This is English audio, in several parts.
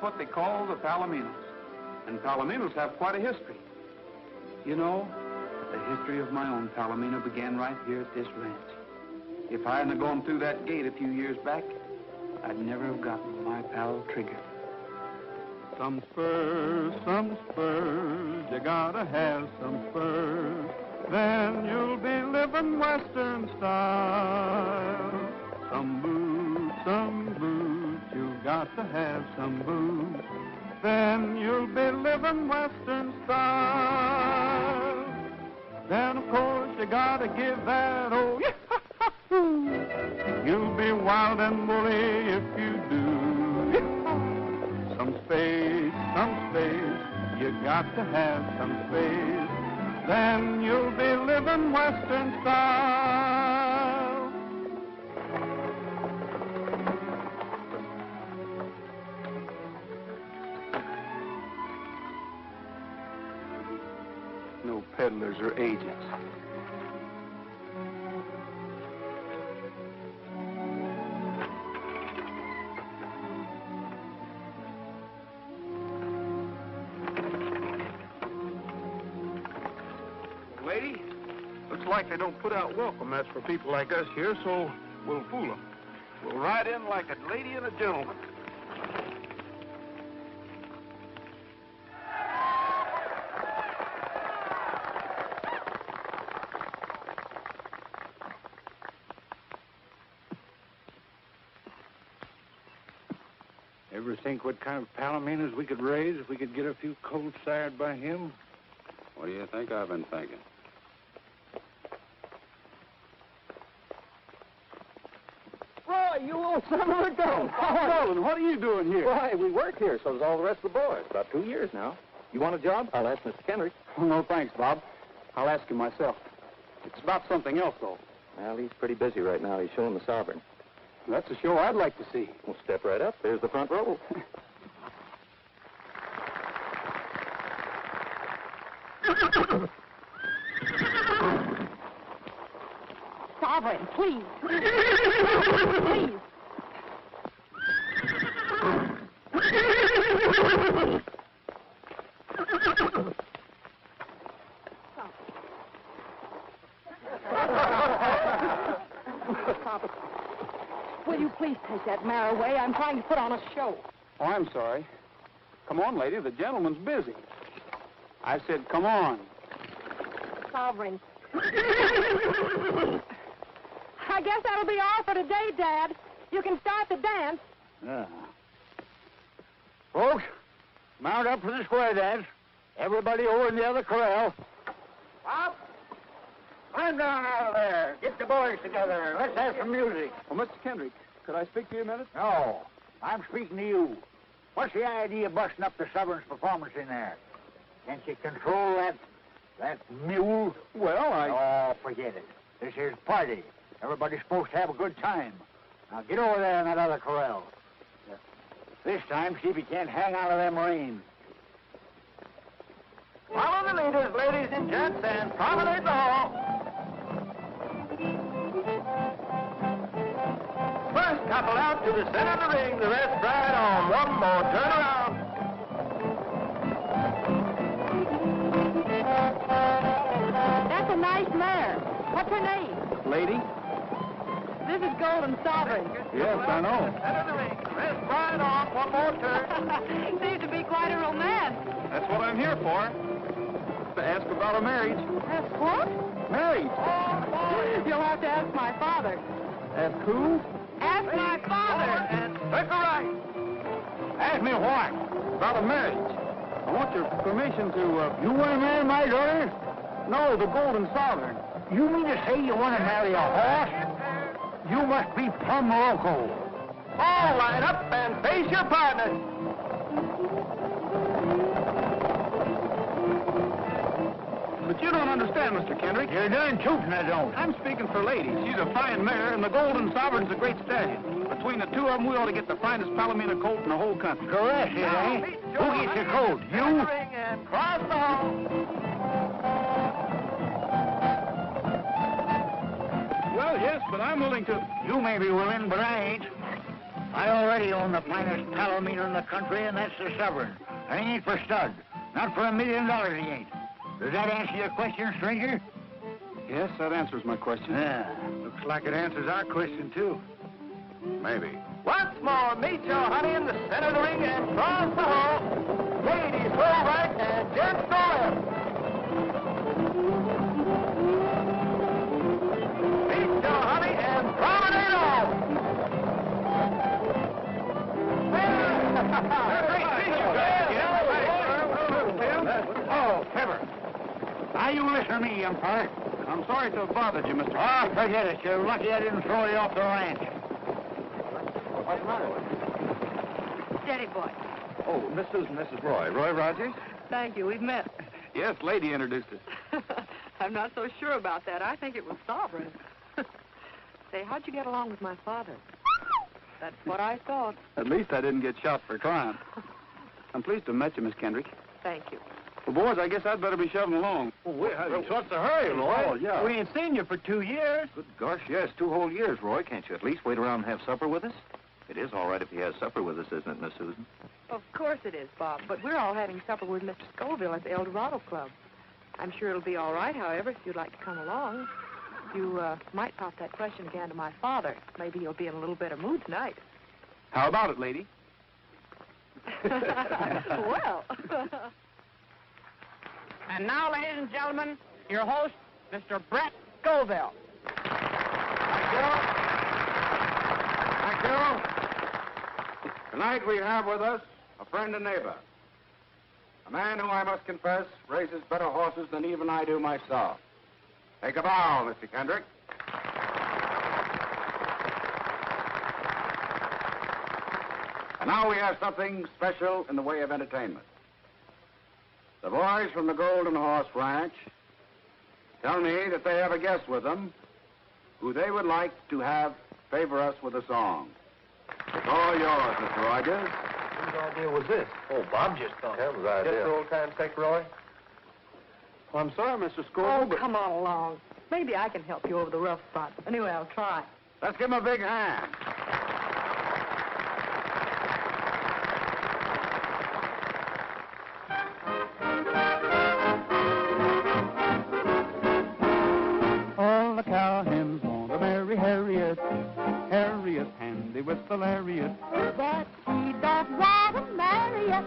That's what they call the Palominos. And Palominos have quite a history. You know, the history of my own Palomino began right here at this ranch. If I hadn't gone through that gate a few years back, I'd never have gotten my pal Trigger. Some spurs, you gotta have some spurs. Then you'll be living Western style. Some boots, you got to have some boots. Then you'll be living Western style. Then, of course, you gotta give that old yahoo. You'll be wild and woolly if you do. Some space, you got to have some space. Then you'll be living Western style. No peddlers or agents. Lady, looks like they don't put out welcome mats for people like us here, so we'll fool them. We'll ride in like a lady and a gentleman. Ever think what kind of palominos we could raise if we could get a few colts sired by him? What do you think I've been thinking? Roy, you old son of a gun! Bob Nolan, what are you doing here? Why, we work here, so does all the rest of the boys. About 2 years now. You want a job? I'll ask Mr. Kendrick. Oh, no, thanks, Bob. I'll ask him myself. It's about something else, though. Well, he's pretty busy right now. He's showing the Sovereign. That's a show I'd like to see. Well, step right up. There's the front row. Sovereign, please. Please. Stop. Will you please take that mare away? I'm trying to put on a show. Oh, I'm sorry. Come on, lady. The gentleman's busy. I said, come on. Sovereign. I guess that'll be all for today, Dad. You can start the dance. Yeah. Folks, mount up for the square dance. Everybody over in the other corral. Up! Climb down out of there. Get the boys together. Let's have some music. Oh, Mr. Kendrick, could I speak to you a minute? No, I'm speaking to you. What's the idea of busting up the Sovereign's performance in there? Can't you control that mule? Well, Oh, forget it. This here's a party. Everybody's supposed to have a good time. Now get over there in that other corral. Yeah. This time, see if you can't hang out of them reins. Follow the leaders, ladies and gents, and promenade the hall. First couple out to the center of the ring, the rest right on. One more turn around. That's a nice mare. What's her name? lady? This is Golden Sovereign. Yes, I know. Center of the ring, the rest right on. One more turn. Seems to be quite a romance. That's what I'm here for. To ask about a marriage. Ask what? Marriage. You'll have to ask my father. Ask who? Ask my father. And circle right. Ask me what? About a marriage. I want your permission to, You want to marry my daughter? No, the Golden Sovereign. You mean to say you want to marry a horse? You must be plumb loco. All line up and face your partner. But you don't understand, Mr. Kendrick. You're doing tootin', I don't. I'm speaking for ladies. She's a fine mare, and the Golden Sovereign's a great stallion. Between the two of them, we ought to get the finest Palomino colt in the whole country. Correct, it ain't. Who gets your coat? You? Cross the hall. Well, yes, but I'm willing to. You may be willing, but I ain't. I already own the finest palomino in the country, and that's the Sovereign. I ain't for stud. Not for $1 million, he ain't. Does that answer your question, stranger? Yes, that answers my question. Yeah. Looks like it answers our question, too. Maybe. Once more, meet your honey in the center of the ring and cross the hole. Ladies, go right and gents go left. Meet your honey and promenade off. Oh, Pepper. Now you listen to me, umpire. I'm sorry to have bothered you, Mr. Ah, forget it. You're lucky I didn't throw you off the ranch. What's the matter with you? Steady, boy. Oh, Mrs. Roy. Roy Rogers? Thank you. We've met. Yes, lady introduced us. I'm not so sure about that. I think it was Sovereign. Say, how'd you get along with my father? That's what I thought. At least I didn't get shot for trying. I'm pleased to have met you, Miss Kendrick. Thank you. Well, boys, I guess I'd better be shoving along. What's the hurry, Roy? Oh, yeah. We ain't seen you for 2 years. Good gosh, yes, 2 whole years, Roy. Can't you at least wait around and have supper with us? It is all right if he has supper with us, isn't it, Miss Susan? Of course it is, Bob. But we're all having supper with Mr. Scoville at the El Dorado Club. I'm sure it'll be all right, however, if you'd like to come along. You might pop that question again to my father. Maybe he'll be in a little better mood tonight. How about it, lady? Well. And now, ladies and gentlemen, your host, Mr. Brett Scoville. Thank you. Tonight we have with us a friend and neighbor. A man who, I must confess, races better horses than even I do myself. Take a bow, Mr. Kendrick. And now we have something special in the way of entertainment. The boys from the Golden Horse Ranch tell me that they have a guest with them who they would like to have favor us with a song. It's all yours, Mr. Rogers. Whose idea was this? Oh, Bob just thought. His idea. Just for old time's sake, Roy? Well, I'm sorry, Mr. Oh, Scoville, but come on along. Maybe I can help you over the rough spot. Anyway, I'll try. let's give him a big hand. All the cowhands want to marry Harriet. Harriet handy with the lariat. But she don't want to marry you.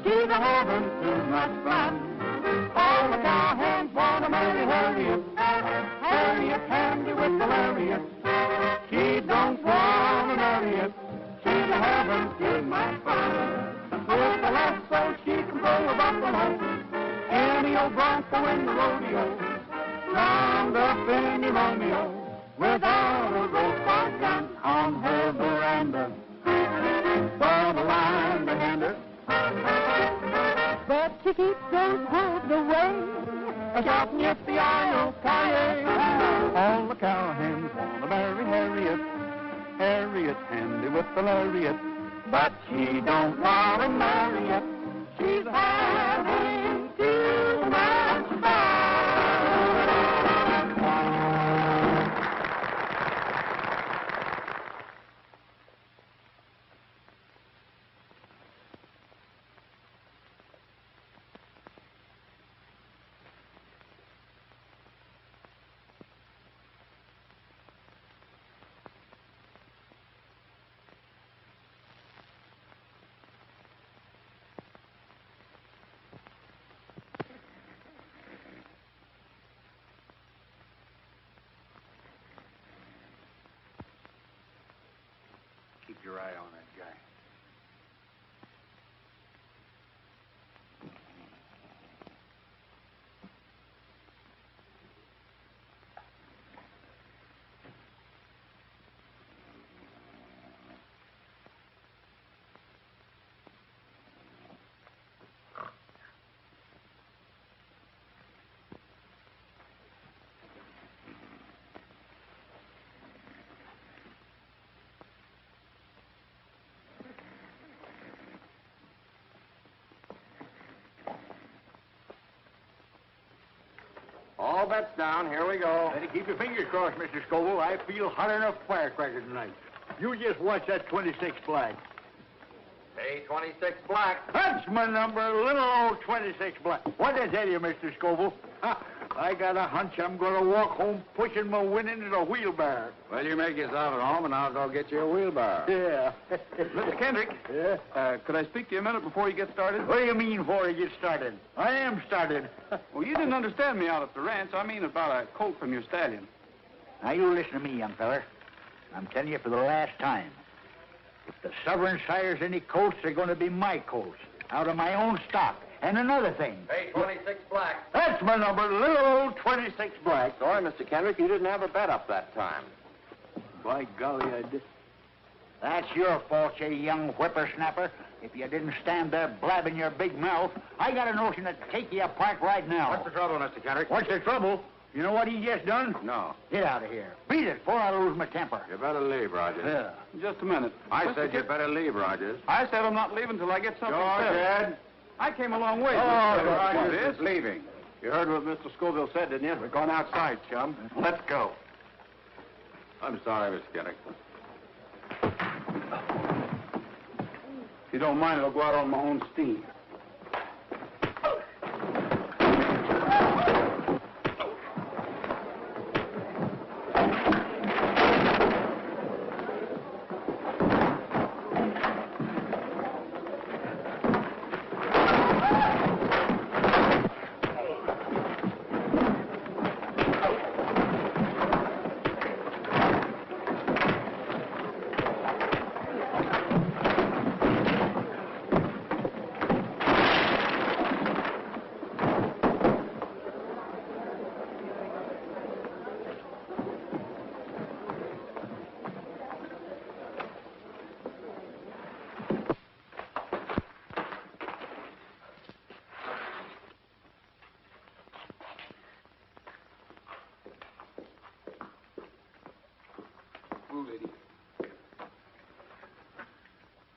She's a having too much fun. All the cowhands want to marry Harriet. Harriet handy with the lariat. She don't want to marry it. She's a having too much fun. With the lasso she can throw a buffalo. Any old bronco in the rodeo. Round up any Romeo. Without a roadside gun on her veranda. For the line behind her. But she keeps those hooves away. Shouting at the I-O-K-A. All the cowhands want to marry Harriet. Harriet handy with the lariat. But she don't want to marry it. She's having too much fun. Keep your eye on that guy. All bets down. Here we go. Better keep your fingers crossed, Mr. Scoville. I feel hot enough firecracker tonight. You just watch that 26 black. Hey, 26 black. That's my number, little old 26 black. What did I tell you, Mr. Scoville? I got a hunch I'm going to walk home pushing my winnings in a wheelbarrow. Well, you make yourself at home, and I'll go get you a wheelbarrow. Yeah. Mr. Kendrick. Yeah? Could I speak to you a minute before you get started? What do you mean before you get started? I am started. Well, you didn't understand me out at the ranch. I mean about a colt from your stallion. Now, you listen to me, young feller. I'm telling you for the last time. If the Sovereign sires any colts, they're going to be my colts, out of my own stock. And another thing. Hey, 26 black. That's my number, little old 26 black. Sorry, Mr. Kendrick, you didn't have a bet up that time. By golly, I did. That's your fault, you young whippersnapper. If you didn't stand there blabbing your big mouth, I got a notion to take you apart right now. What's the trouble, Mr. Kendrick? What's the trouble? You know what he just done? No. Get out of here. Beat it before I lose my temper. You better leave, Rogers. Yeah. Just a minute. I said you better leave, Rogers. I said I'm not leaving till I get something said. Dad. I came a long way. Rogers is leaving. You heard what Mr. Scoville said, didn't you? We're going outside, chum. Let's go. I'm sorry, Mr. Kendrick. If you don't mind, I'll go out on my own steam.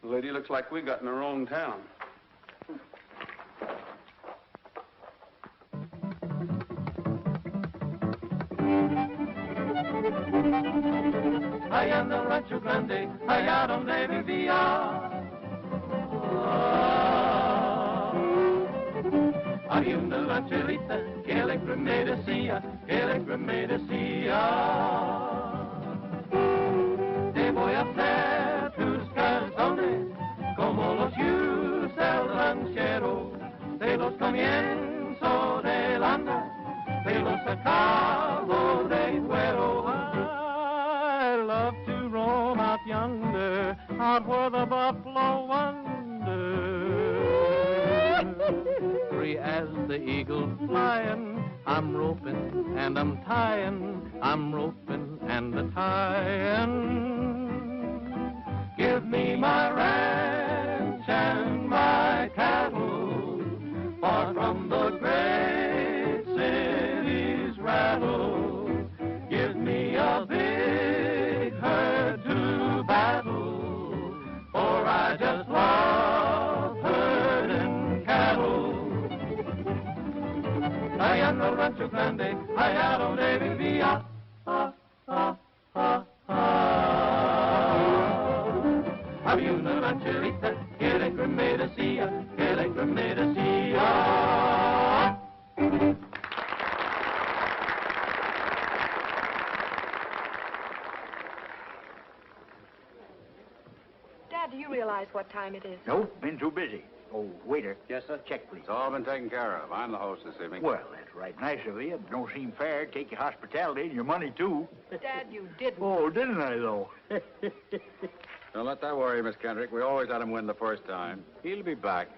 The lady looks like we got in the wrong town. I am the Rancho Grande, allá donde vivía. Había una rancherita que alegre me decía, te voy a hacer tus calzones como los yus del ranchero, de los comienzo del anda, de los acabo de cuero. I love to roam out yonder, out where the buffalo wander. Free as the eagle flying, I'm roping and I'm tying, I'm roping and a tying. Give me my ranch and my cattle, far from the great city's rattle. Give me a big herd to battle, for I just love herding cattle. Allá en el Rancho Grande, allá donde vivía. Había una rancherita que alegre me decía, Dad, do you realize what time it is? Nope, been too busy. Oh, waiter. Yes, sir? Check, please. It's all been taken care of. I'm the host this evening. Well, that's right nice of you. Don't seem fair. Take your hospitality and your money, too. Dad, you didn't. Oh, didn't I, though? Don't let that worry you, Miss Kendrick. We always let him win the first time. He'll be back.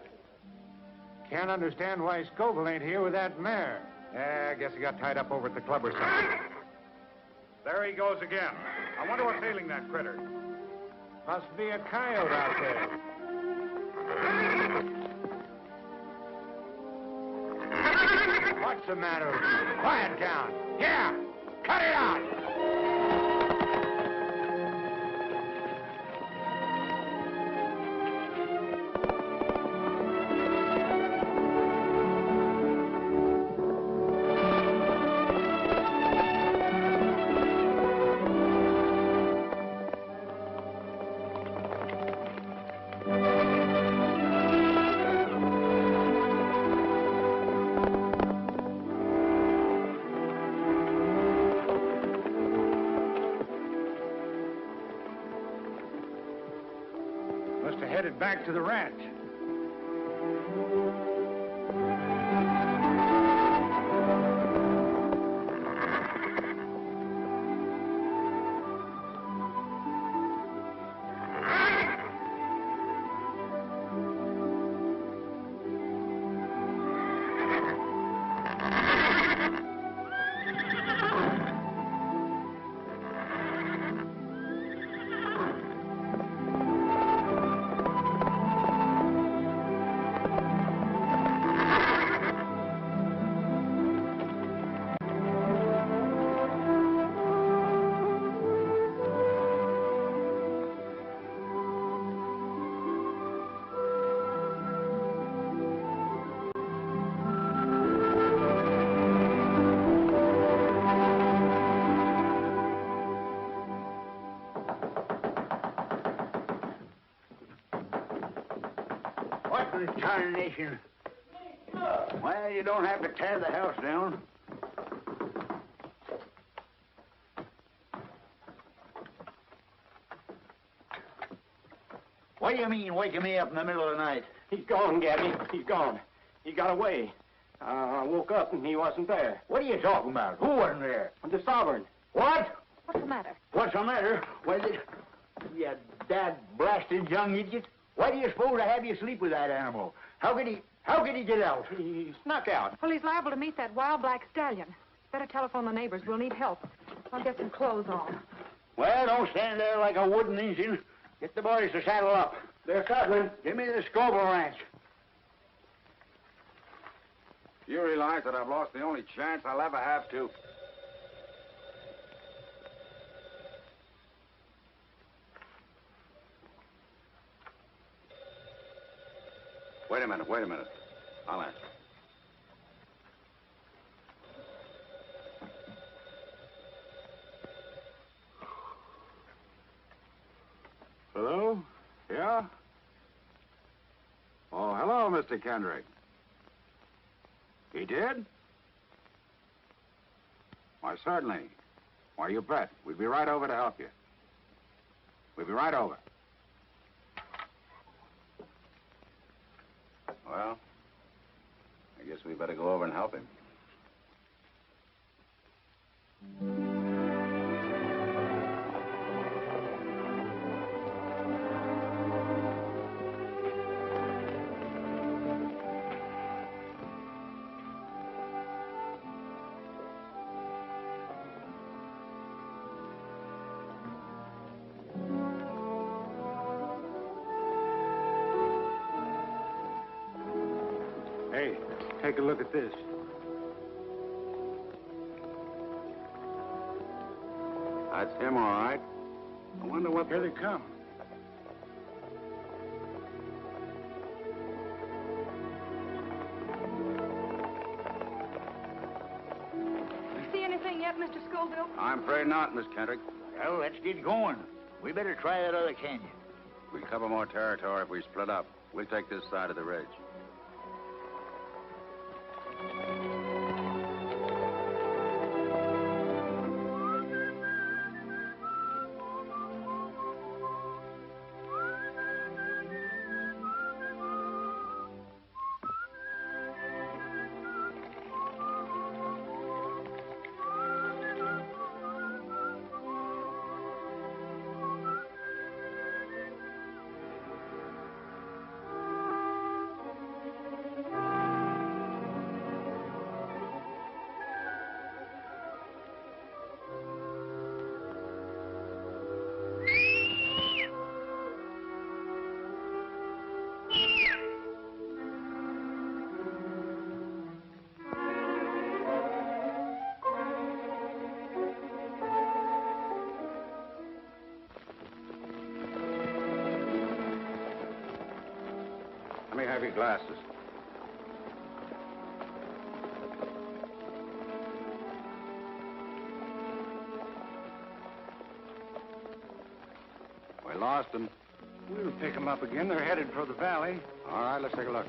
Can't understand why Scoville ain't here with that mare. I guess he got tied up over at the club or something. There he goes again. I wonder what's ailing that critter. Must be a coyote out there. What's the matter with you? Quiet down. Yeah, cut it out. back to the ranch. Tarnation. Well, you don't have to tear the house down. What do you mean, waking me up in the middle of the night? He's gone, Gabby. He's gone. He got away. I woke up and he wasn't there. What are you talking about? Who wasn't there? The Sovereign. What? What's the matter? What's the matter? Why did... You dad-blasted young idiot. Why do you suppose I have you sleep with that animal? How could he get out? He snuck out. Well, he's liable to meet that wild black stallion. Better telephone the neighbors. We'll need help. I'll get some clothes on. Well, don't stand there like a wooden engine. Get the boys to saddle up. They're saddling. Give me the Scoville ranch. You realize that I've lost the only chance I'll ever have to. Wait a minute. I'll answer. Hello? Yeah? Oh, hello, Mr. Kendrick. He did? Why, certainly. Why, you bet. We'll be right over to help you. We'll be right over. Well, I guess we better go over and help him. Hey, take a look at this. That's him, all right. I wonder what... Here they come. You see anything yet, Mr. Scoville? I'm afraid not, Miss Kendrick. Well, let's get going. We better try that other canyon. We'll cover more territory if we split up. We'll take this side of the ridge. Let me have your glasses. We lost them. We'll pick them up again. They're headed for the valley. All right, let's take a look.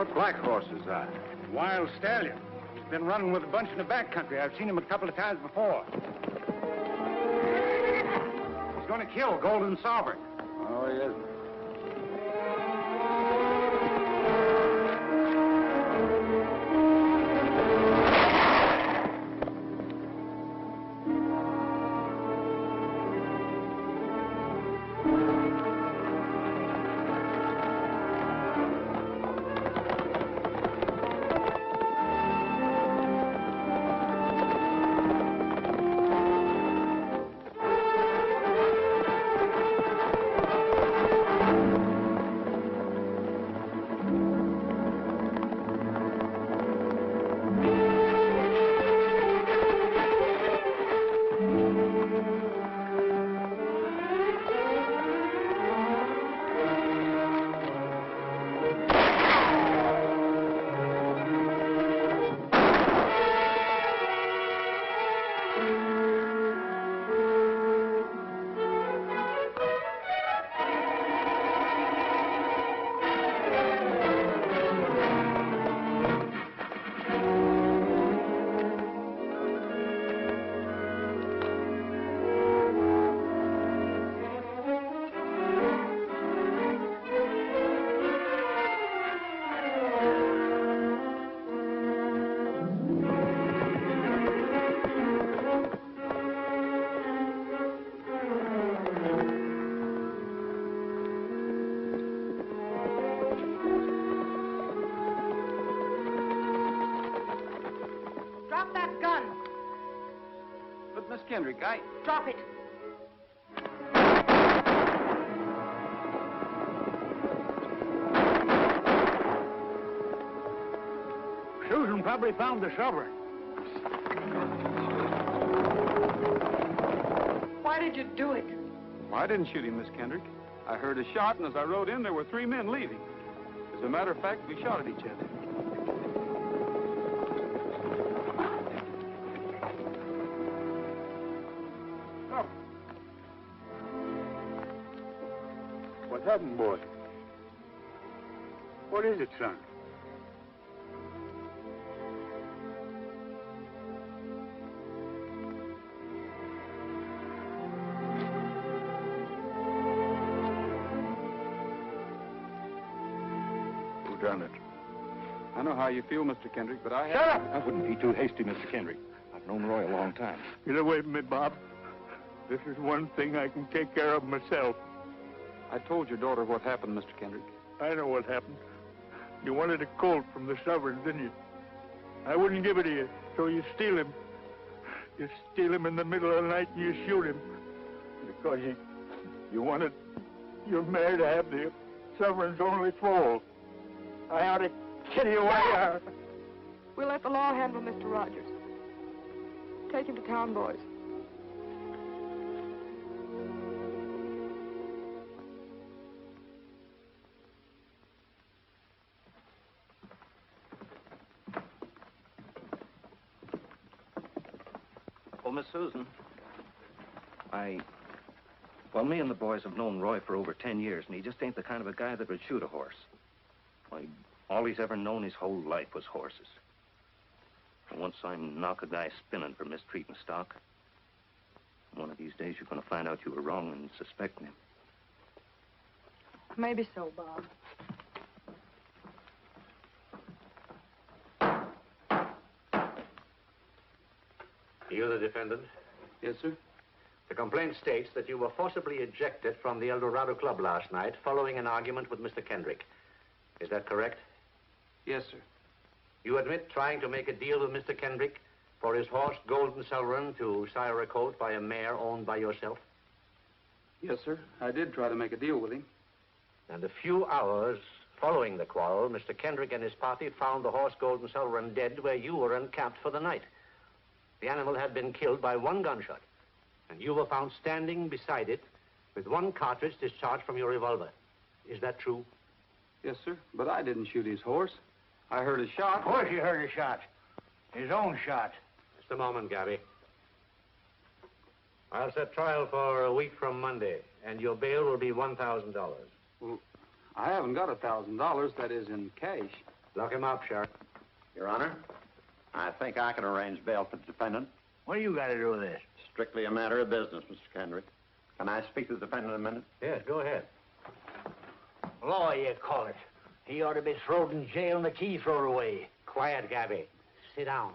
What black horse is that? Wild stallion. He's been running with a bunch in the back country. I've seen him a couple of times before. He's going to kill Golden Sovereign. Oh, he isn't. Kendrick, Drop it. Susan probably found the sovereign. Why did you do it? Well, I didn't shoot him, Miss Kendrick. I heard a shot, and as I rode in, there were 3 men leaving. As a matter of fact, we shot at each other. What happened, boy? What is it, son? Who done it? I know how you feel, Mr. Kendrick, but I... Shut up! I wouldn't be too hasty, Mr. Kendrick. I've known Roy a long time. Get away from me, Bob. This is one thing I can take care of myself. I told your daughter what happened, Mr. Kendrick. I know what happened. You wanted a colt from the sovereign, didn't you? I wouldn't give it to you, so you steal him. You steal him in the middle of the night and you shoot him. Because you wanted your mare to have the sovereign's only foal. I ought to kill you away. We'll let the law handle Mr. Rogers. Take him to town, boys. Oh, Miss Susan. Well, me and the boys have known Roy for over 10 years, and he just ain't the kind of a guy that would shoot a horse. Why, all he's ever known his whole life was horses. And once I knock a guy spinning for mistreating stock, one of these days you're going to find out you were wrong and suspecting him. Maybe so, Bob. You the defendant? Yes, sir. The complaint states that you were forcibly ejected from the El Dorado Club last night following an argument with Mr. Kendrick. Is that correct? Yes, sir. You admit trying to make a deal with Mr. Kendrick for his horse, Golden Sovereign, to sire a colt by a mare owned by yourself? Yes, sir. I did try to make a deal with him. And a few hours following the quarrel, Mr. Kendrick and his party found the horse, Golden Sovereign, dead where you were encamped for the night. The animal had been killed by one gunshot, and you were found standing beside it with one cartridge discharged from your revolver. Is that true? Yes, sir. But I didn't shoot his horse. I heard a shot. Of course you heard a shot. His own shot. Just a moment, Gabby. I'll set trial for a week from Monday, and your bail will be $1,000. Well, I haven't got $1,000, that is in cash. Lock him up, Sheriff. Your Honor, I think I can arrange bail for the defendant. What do you got to do with this? Strictly a matter of business, Mr. Kendrick. Can I speak to the defendant a minute? Yes, go ahead. Law, you call it. He ought to be thrown in jail and the key thrown away. Quiet, Gabby. Sit down.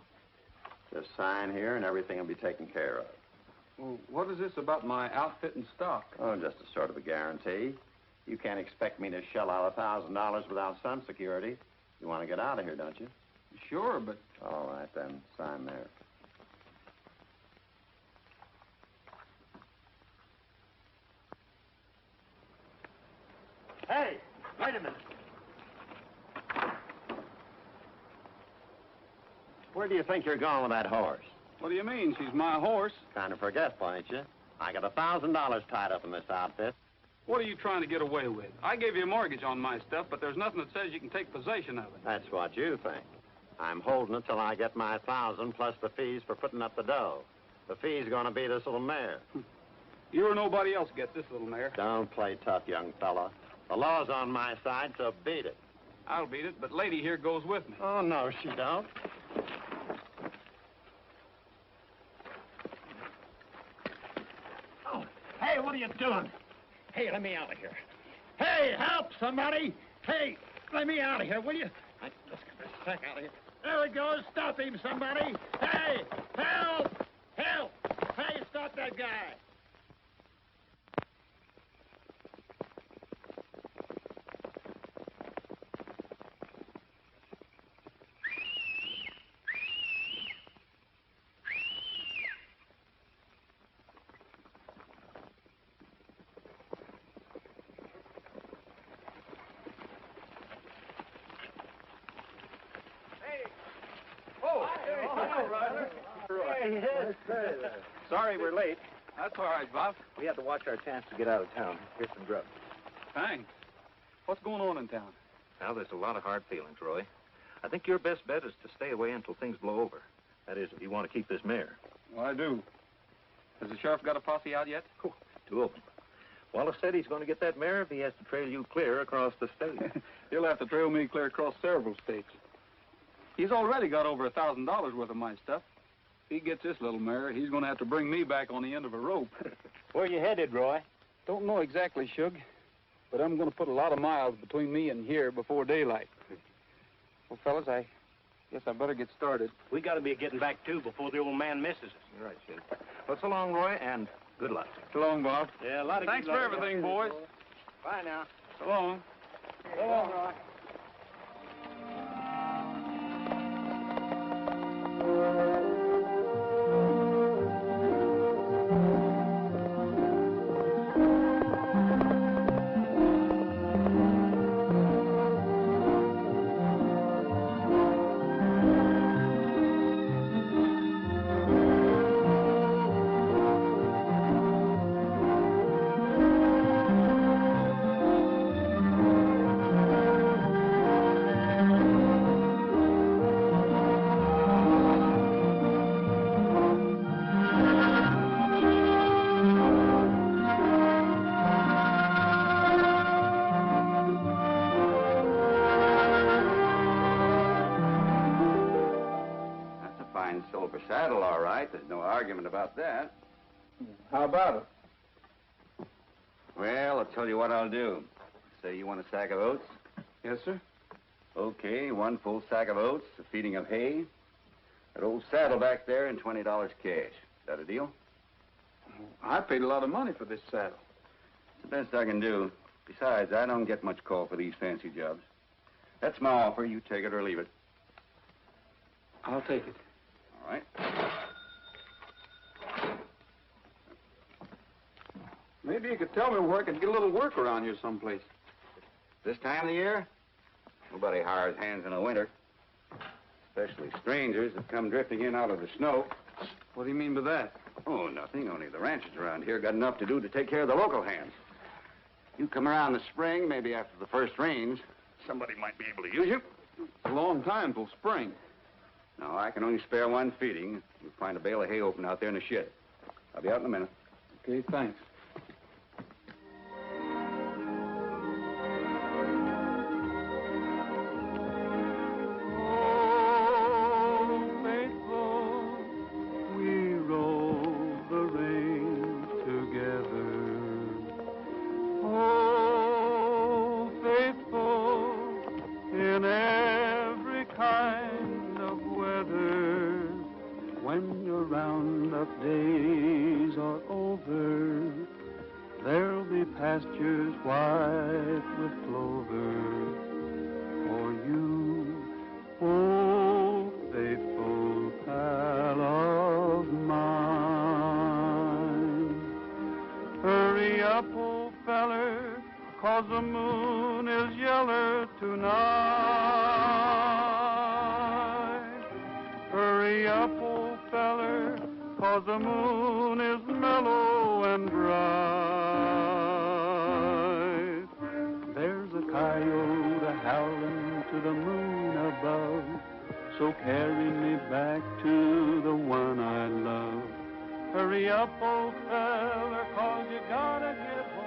Just sign here and everything will be taken care of. Well, what is this about my outfit and stock? Oh, just a sort of a guarantee. You can't expect me to shell out $1,000 without some security. You want to get out of here, don't you? Sure, but... All right, then. Sign there. Hey, wait a minute. Where do you think you're going with that horse? What do you mean? She's my horse. Kind of forgetful, ain't you? I got $1,000 tied up in this outfit. What are you trying to get away with? I gave you a mortgage on my stuff, but there's nothing that says you can take possession of it. That's what you think. I'm holding it till I get my 1,000 plus the fees for putting up the dough. The fee's gonna be this little mare. You or nobody else get this little mare. Don't play tough, young fella. The law's on my side, so beat it. I'll beat it, but lady here goes with me. Oh, no, she don't. Oh, hey, what are you doing? Hey, let me out of here. Hey, help somebody! Hey, let me out of here, will you? Let's get this sack out of here. There he goes. Stop him, somebody. Hey, help! Help! Hey, stop that guy. Sorry we're late. That's all right, Bob. We had to watch our chance to get out of town. Here's some grub. Thanks. What's going on in town? Now, there's a lot of hard feelings, Roy. I think your best bet is to stay away until things blow over. That is, if you want to keep this mare. Well, I do. Has the sheriff got a posse out yet? Oh, two of them. Wallace said he's going to get that mare if he has to trail you clear across the state. He'll have to trail me clear across several states. He's already got over $1,000 worth of my stuff. If he gets this little mare, he's going to have to bring me back on the end of a rope. Where you headed, Roy? Don't know exactly, Shug, but I'm going to put a lot of miles between me and here before daylight. Well, fellas, I guess I better get started. We got to be getting back, too, before the old man misses us. You're right, Sid. Well, so long, Roy, and good luck. So long, Bob. Yeah, a lot of Thanks good for luck. everything, boys. Bye now. So long. So long, Roy. Silver saddle, all right. There's no argument about that. How about it? Well, I'll tell you what I'll do. Say you want a sack of oats? Yes, sir. Okay, 1 full sack of oats, a feeding of hay, that old saddle back there, and $20 cash. Is that a deal? I paid a lot of money for this saddle. It's the best I can do. Besides, I don't get much call for these fancy jobs. That's my offer. You take it or leave it. I'll take it. All right. Maybe you could tell me where I could get a little work around here someplace. This time of the year, nobody hires hands in the winter. Especially strangers that come drifting in out of the snow. What do you mean by that? Oh, nothing. Only the ranchers around here got enough to do to take care of the local hands. You come around the spring, maybe after the first rains, somebody might be able to use you. It's a long time till spring. No, I can only spare one feeding. You'll find a bale of hay open out there in the shed. I'll be out in a minute. Okay, thanks. pastures white with clover. For you, oh, faithful pal of mine. Hurry up, old feller, 'cause the moon is yeller tonight. Hurry up, old feller, 'cause the moon is mellow and bright. There's a coyote howling to the moon above, so carry me back to the one I love. Hurry up, old feller, 'cause you gotta get home.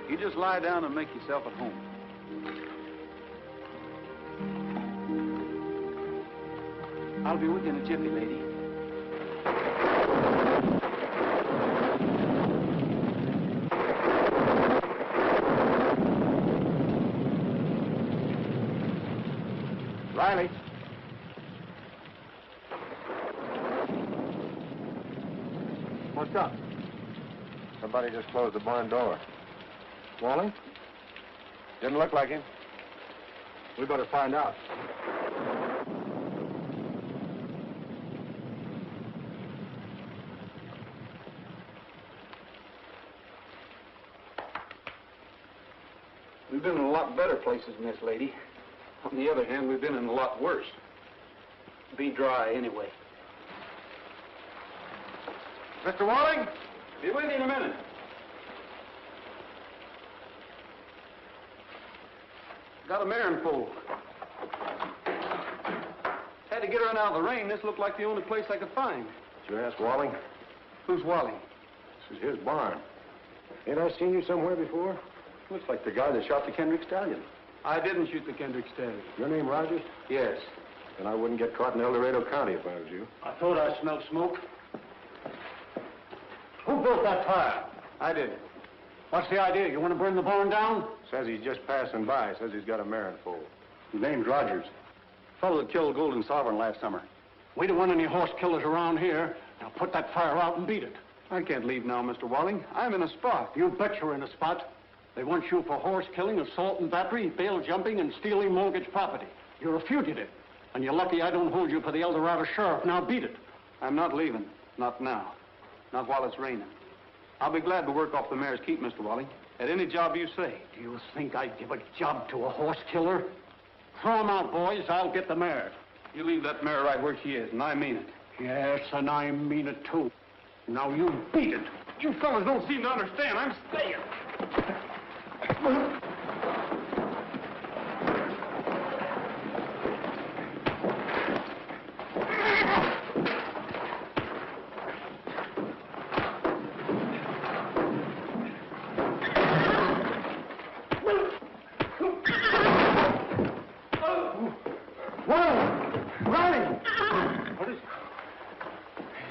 You just lie down and make yourself at home. I'll be with you in a jiffy, lady. Riley. What's up? Somebody just closed the barn door. Walling? Didn't look like him. We better find out. We've been in a lot better places than this, lady. On the other hand, we've been in a lot worse. Be dry, anyway. Mr. Walling? Be with you in a minute. Got a mare in foal. Had to get her out of the rain. This looked like the only place I could find. Did you ask Walling? Who's Wally? This is his barn. Ain't I seen you somewhere before? Looks like the guy that shot the Kendrick stallion. I didn't shoot the Kendrick stallion. Your name Rogers? Yes. Then I wouldn't get caught in El Dorado County if I was you. I thought I smelled smoke. Who built that fire? I did. What's the idea? You want to burn the barn down? Says he's just passing by. Says he's got a mare in foal. His name's Rogers. Fellow that killed Golden Sovereign last summer. We don't want any horse killers around here. Now put that fire out and beat it. I can't leave now, Mr. Walling. I'm in a spot. You bet you're in a spot. They want you for horse killing, assault and battery, bail jumping, and stealing mortgage property. You're a fugitive. And you're lucky I don't hold you for the El Dorado sheriff. Now beat it. I'm not leaving. Not now. Not while it's raining. I'll be glad to work off the mare's keep, Mr. Walling. At any job you say. Do you think I'd give a job to a horse killer? Throw him out, boys. I'll get the mare. You leave that mare right where she is, and I mean it. Yes, and I mean it, too. Now you beat it. You fellas don't seem to understand. I'm staying.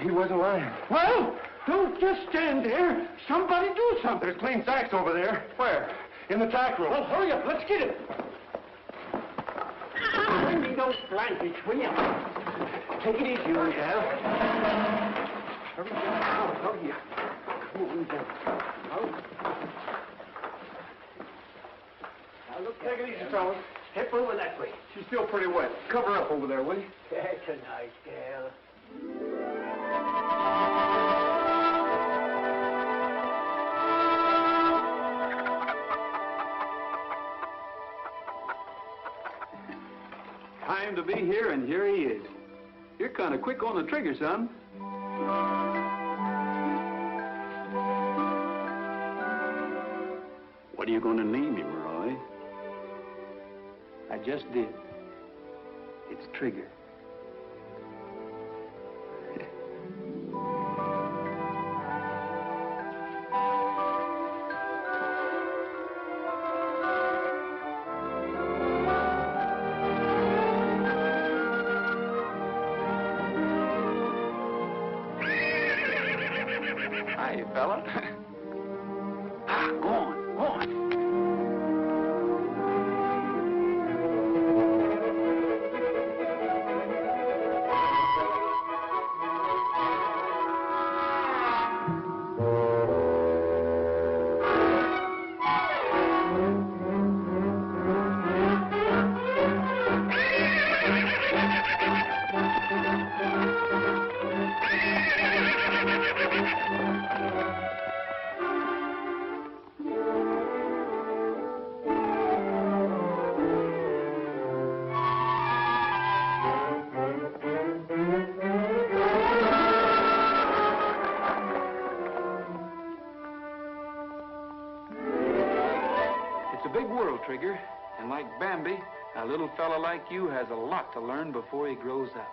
He wasn't lying. Well, don't just stand there. Somebody do something. There's clean sacks over there. Where? In the tack room. Well, hurry up. Let's get it. Bring me those blankets, will you? Take it easy, old gal. Hurry up. Hurry up. Come on, down. Now, look. Take it easy, fellas. Step over that way. She's still pretty wet. Cover up over there, will you? That's a nice gal. Time to be here, and here he is. Here You're kind of quick on the trigger, son. What are you going to name him, Roy? I just did. It's Trigger. Hi, fella. Go on, go on. Trigger, and like Bambi, a little fella like you has a lot to learn before he grows up.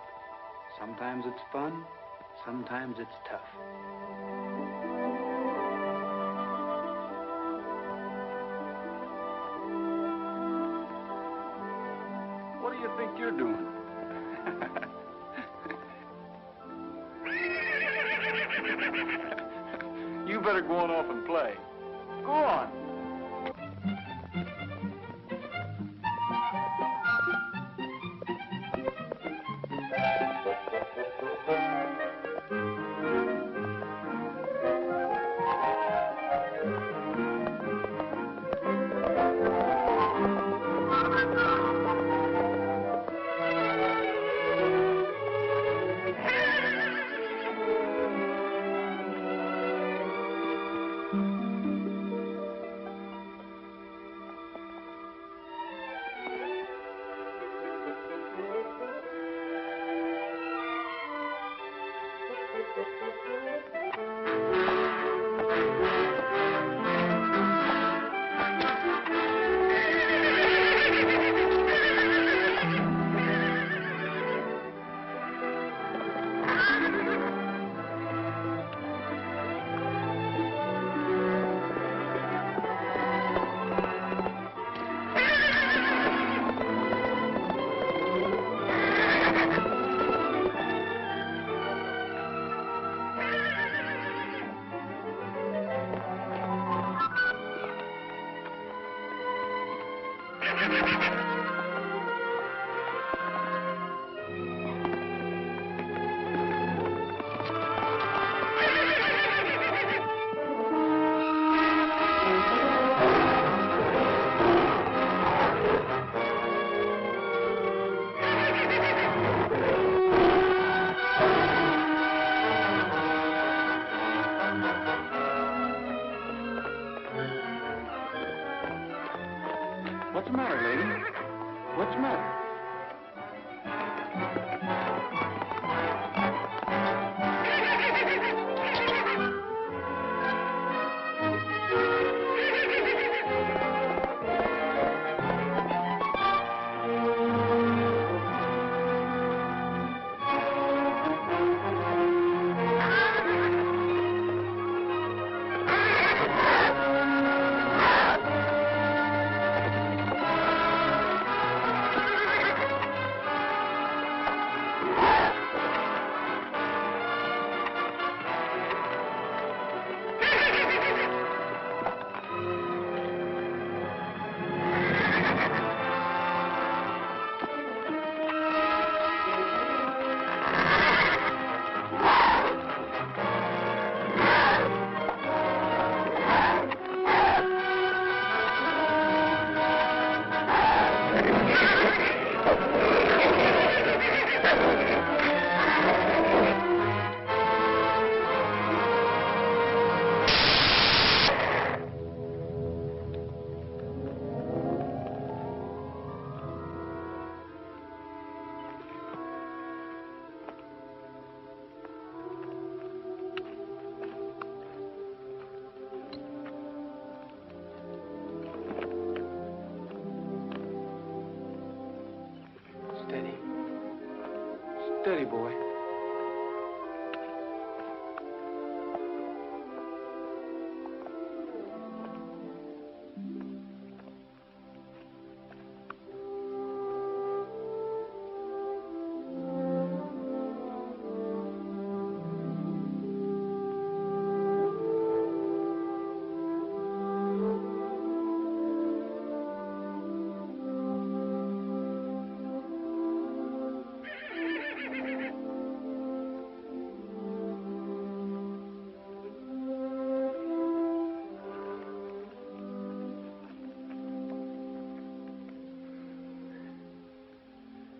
Sometimes it's fun, sometimes it's tough. What do you think you're doing? You better go on off and play. Go on. What's the matter, lady?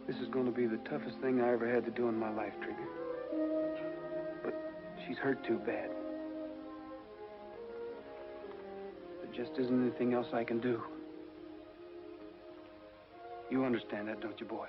This is going to be the toughest thing I ever had to do in my life, Trigger. But she's hurt too bad. There just isn't anything else I can do. You understand that, don't you, boy?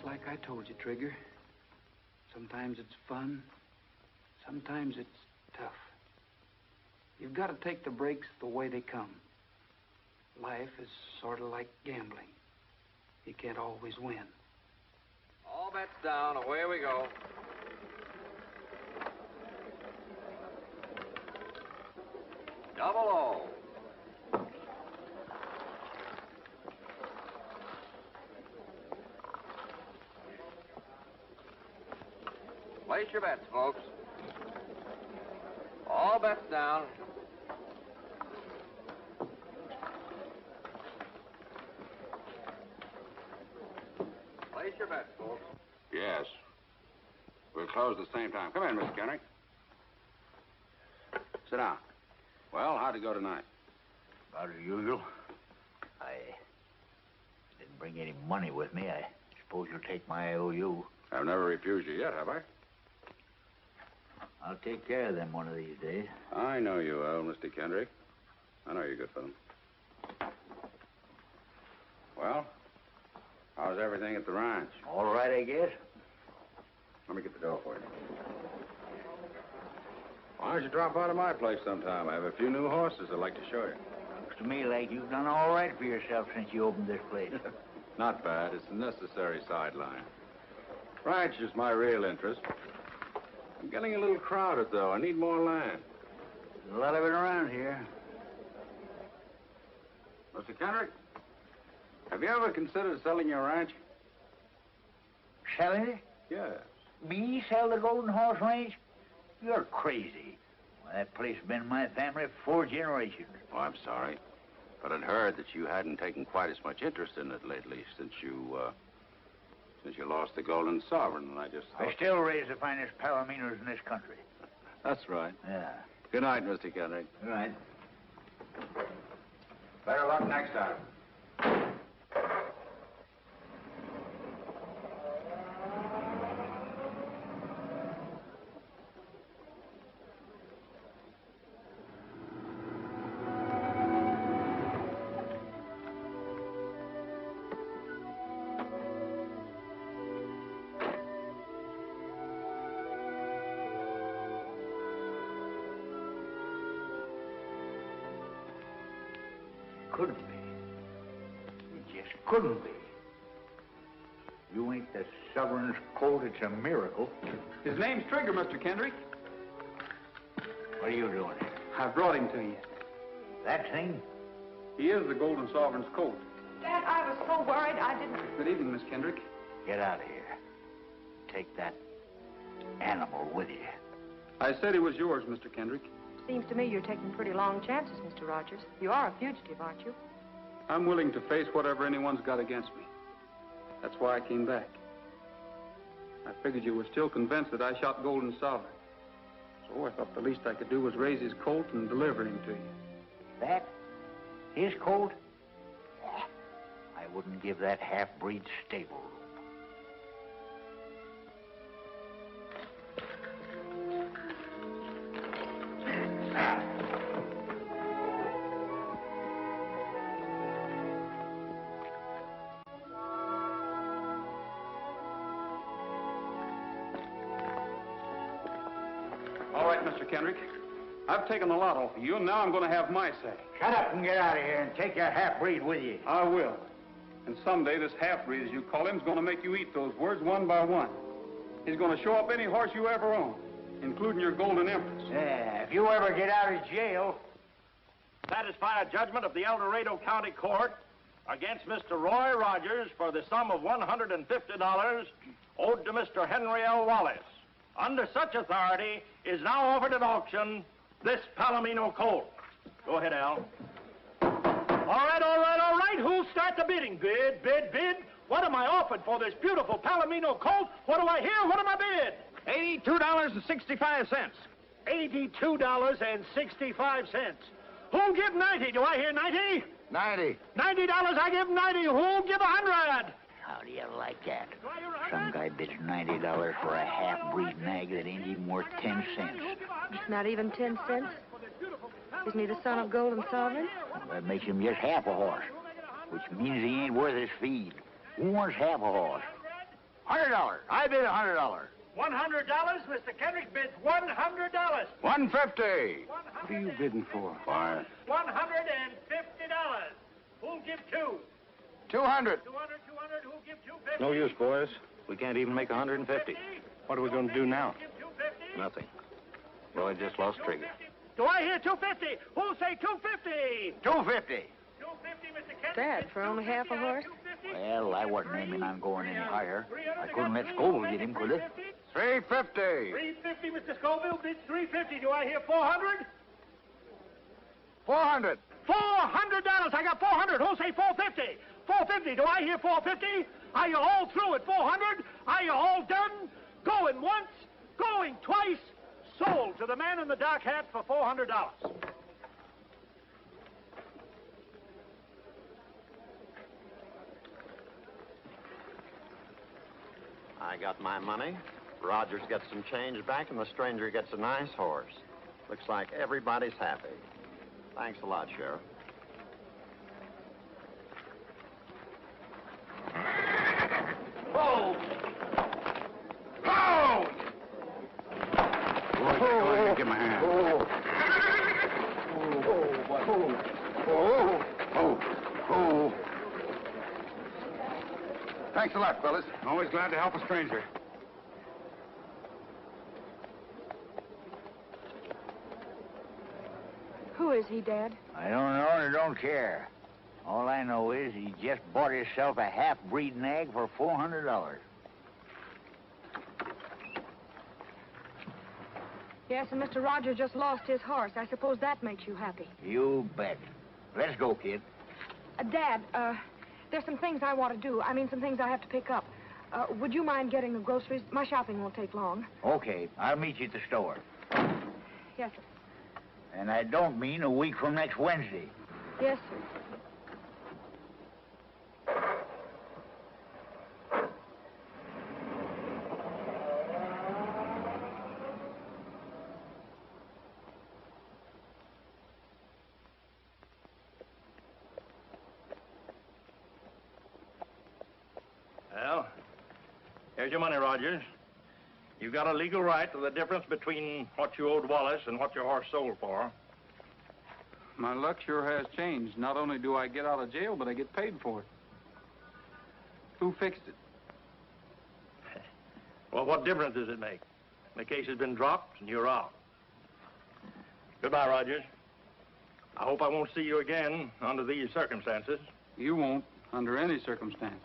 Like I told you, Trigger. Sometimes it's fun. Sometimes it's tough. You've got to take the breaks the way they come. Life is sort of like gambling. You can't always win. All bets down. Away we go. Double O. Place your bets, folks. All bets down. Place your bets, folks. Yes. We'll close at the same time. Come in, Mr. Kendrick. Sit down. Well, how'd it go tonight? About as usual. I didn't bring any money with me. I suppose you'll take my IOU. I've never refused you yet, have I? I'll take care of them one of these days. I know you will, Mr. Kendrick. I know you're good for them. Well, how's everything at the ranch? All right, I guess. Let me get the dough for you. Why don't you drop out of my place sometime? I have a few new horses I'd like to show you. Looks to me like you've done all right for yourself since you opened this place. Not bad. It's a necessary sideline. Ranch is my real interest. I'm getting a little crowded, though. I need more land. There's a lot of it around here. Mr. Kendrick, have you ever considered selling your ranch? Selling it? Yes. Me sell the Golden Horse Ranch? You're crazy. Well, that place has been in my family for 4 generations. Oh, I'm sorry. But I'd heard that you hadn't taken quite as much interest in it lately since you lost the Golden Sovereign, and I just thought... I still raise the finest palominos in this country. That's right. Yeah. Good night, Mr. Kendrick. Good night. Better luck next time. Couldn't be. It just couldn't be. You ain't the Sovereign's colt. It's a miracle. His name's Trigger, Mr. Kendrick. What are you doing here? I brought him to you. That thing? He is the Golden Sovereign's colt. Dad, I was so worried I didn't... Good evening, Miss Kendrick. Get out of here. Take that animal with you. I said he was yours, Mr. Kendrick. Seems to me you're taking pretty long chances, Mr. Rogers. You are a fugitive, aren't you? I'm willing to face whatever anyone's got against me. That's why I came back. I figured you were still convinced that I shot Golden Sovereign. So I thought the least I could do was raise his colt and deliver him to you. That? His colt? I wouldn't give that half-breed stable room. All right, Mr. Kendrick. I've taken a lot off of you, and now I'm going to have my say. Shut up and get out of here and take your half-breed with you. I will. And someday this half-breed, as you call him, is going to make you eat those words one by one. He's going to show up any horse you ever own, including your Golden Empress. Yeah, if you ever get out of jail, satisfy a judgment of the El Dorado County Court against Mr. Roy Rogers for the sum of $150 owed to Mr. Henry L. Wallace. Under such authority is now offered at auction this Palomino colt. Go ahead, Al. All right. Who'll start the bidding? Bid. What am I offered for this beautiful Palomino colt? What do I hear? What am I bid? $82.65. $82.65. Who'll give 90? Do I hear 90? 90. $90, I give 90. Who'll give 100? How do you like that? Some guy bids $90 for a half-breed nag that ain't even worth 10 cents. Not even 10 cents? Isn't he the son of Golden Sovereign? Well, that makes him just half a horse, which means he ain't worth his feed. Who wants half a horse? $100. I bid $100. $100? Mr. Kendrick bids $100. 150. What are you bidding for? Why? $150. Who'll give 2? 200. 200. Who'll give 250? No use, boys. We can't even make 150. What are we going to do now? Nothing. Roy just lost trigger. Do I hear 250? Who'll say 250? 250. 250, Mr. Kendrick. Dad, for only half a horse? Well, I wasn't aiming on going any higher. I couldn't let Scoville get him, could I? 350. 350, Mr. Scoville bids 350. Do I hear 400? 400. $400. I got 400. Who'll say 450? 450. Do I hear 450? Are you all through at 400? Are you all done? Going once, going twice. Sold to the man in the dark hat for $400. I got my money. Rogers gets some change back, and the stranger gets a nice horse. Looks like everybody's happy. Thanks a lot, Sheriff. Whoa! Whoa! Go ahead and give him a hand. Thanks a lot, fellas. Always glad to help a stranger. Who is he, Dad? I don't know and I don't care. All I know is he just bought himself a half-breed nag for $400. Yes, and Mr. Rogers just lost his horse. I suppose that makes you happy. You bet. Let's go, kid. Dad, there's some things I want to do. I mean, some things I have to pick up. Would you mind getting the groceries? My shopping won't take long. Okay, I'll meet you at the store. Yes, sir. And I don't mean a week from next Wednesday. Yes, sir. Well, here's your money, Rogers. You've got a legal right to the difference between what you owed Wallace and what your horse sold for. My luck sure has changed. Not only do I get out of jail, but I get paid for it. Who fixed it? Well, what difference does it make? The case has been dropped and you're out. Goodbye, Rogers. I hope I won't see you again under these circumstances. You won't, under any circumstances.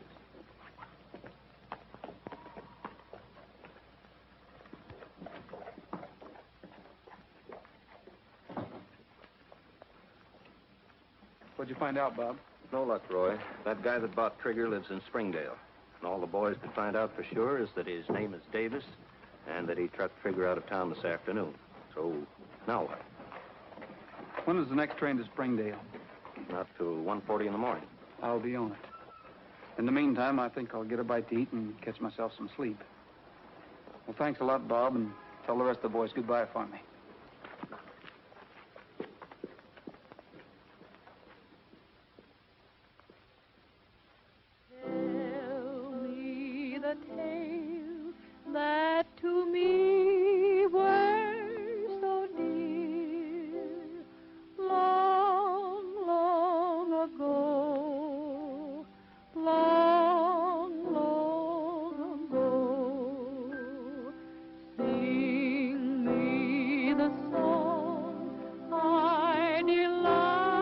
What'd you find out, Bob? No luck, Roy. That guy that bought Trigger lives in Springdale. And all the boys could find out for sure is that his name is Davis and that he trucked Trigger out of town this afternoon. So, now what? When is the next train to Springdale? Not till 1:40 in the morning. I'll be on it. In the meantime, I think I'll get a bite to eat and catch myself some sleep. Well, thanks a lot, Bob, and tell the rest of the boys goodbye for me. The tales that to me were so dear long, long ago, long, long ago. Sing me the song I delight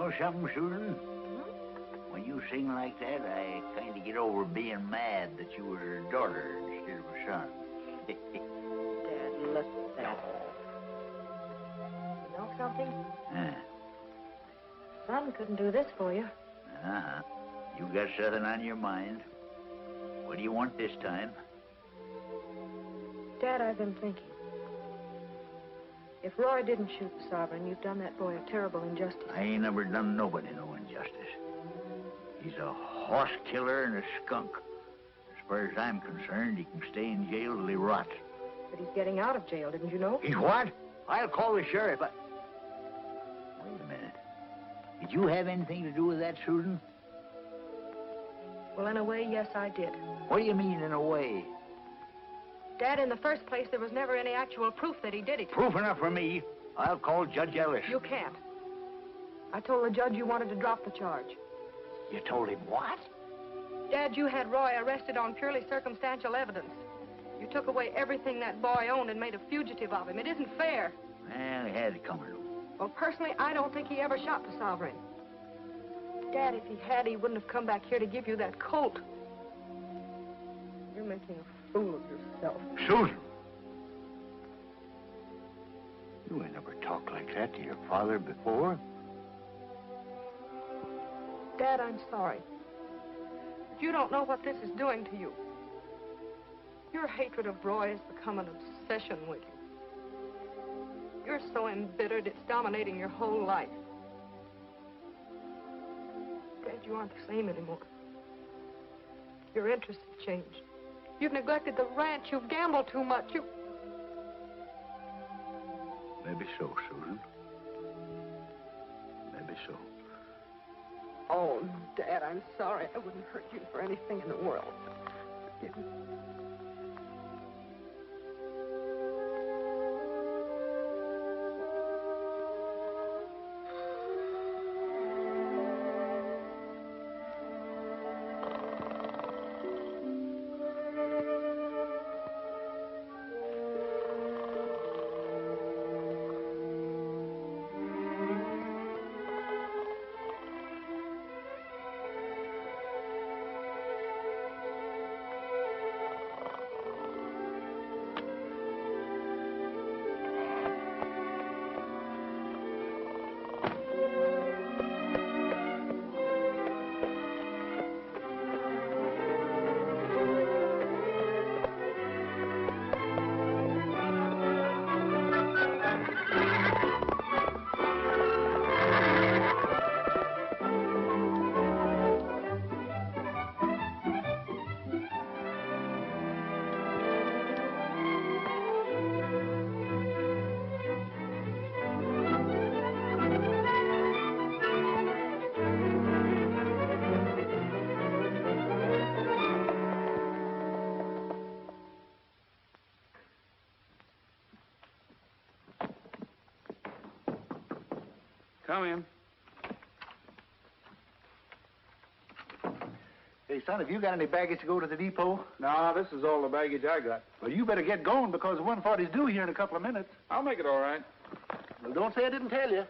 know something, Susan? When you sing like that, I kind of get over being mad that you were a daughter instead of a son. Dad, listen. You know something? Son couldn't do this for you. Uh-huh. You got something on your mind. What do you want this time? Dad, I've been thinking. If Roy didn't shoot the Sovereign, you've done that boy a terrible injustice. I ain't never done nobody no injustice. He's a horse killer and a skunk. As far as I'm concerned, he can stay in jail till he rots. But he's getting out of jail, didn't you know? He's what? I'll call the sheriff. Wait a minute. Did you have anything to do with that, Susan? Well, in a way, yes, I did. What do you mean, in a way? Dad, in the first place, there was never any actual proof that he did it. Proof enough for me. I'll call Judge Ellis. You can't. I told the judge you wanted to drop the charge. You told him what? Dad, you had Roy arrested on purely circumstantial evidence. You took away everything that boy owned and made a fugitive of him. It isn't fair. Well, he had it coming to him. Well, personally, I don't think he ever shot the Sovereign. Dad, if he had, he wouldn't have come back here to give you that colt. You're making a fool of yourself. Susan! You ain't never talked like that to your father before. Dad, I'm sorry. But you don't know what this is doing to you. Your hatred of Roy has become an obsession with you. You're so embittered, it's dominating your whole life. Dad, you aren't the same anymore. Your interests have changed. You've neglected the ranch. You've gambled too much. Maybe so, Susan. Maybe so. Oh, Dad, I'm sorry. I wouldn't hurt you for anything in the world. Forgive me. Come in. Hey, son, have you got any baggage to go to the depot? No, this is all the baggage I got. Well, you better get going because 140's due here in a couple of minutes. I'll make it all right. Well, don't say I didn't tell you.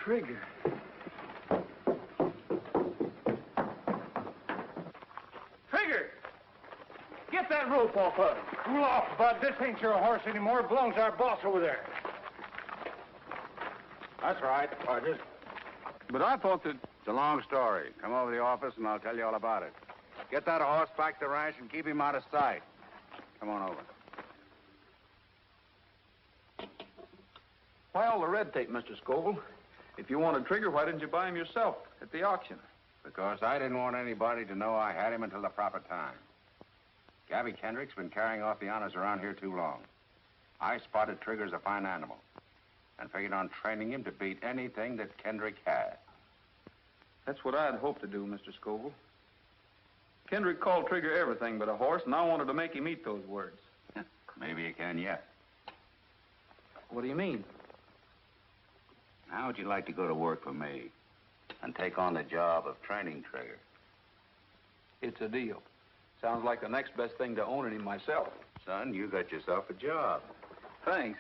Trigger. Trigger! Get that rope off of him. Cool off, Bud. This ain't your horse anymore. It belongs to our boss over there. That's right, Rogers. But I thought that... It's a long story. Come over to the office and I'll tell you all about it. Get that horse back to the ranch and keep him out of sight. Come on over. Why all the red tape, Mr. Scoville? If you wanted Trigger, why didn't you buy him yourself at the auction? Because I didn't want anybody to know I had him until the proper time. Gabby Kendrick's been carrying off the honors around here too long. I spotted Trigger as a fine animal and figured on training him to beat anything that Kendrick had. That's what I'd hoped to do, Mr. Scoville. Kendrick called Trigger everything but a horse, and I wanted to make him eat those words. Maybe you can yet. What do you mean? How would you like to go to work for me and take on the job of training Trigger? It's a deal. Sounds like the next best thing to owning him myself. Son, you got yourself a job. Thanks.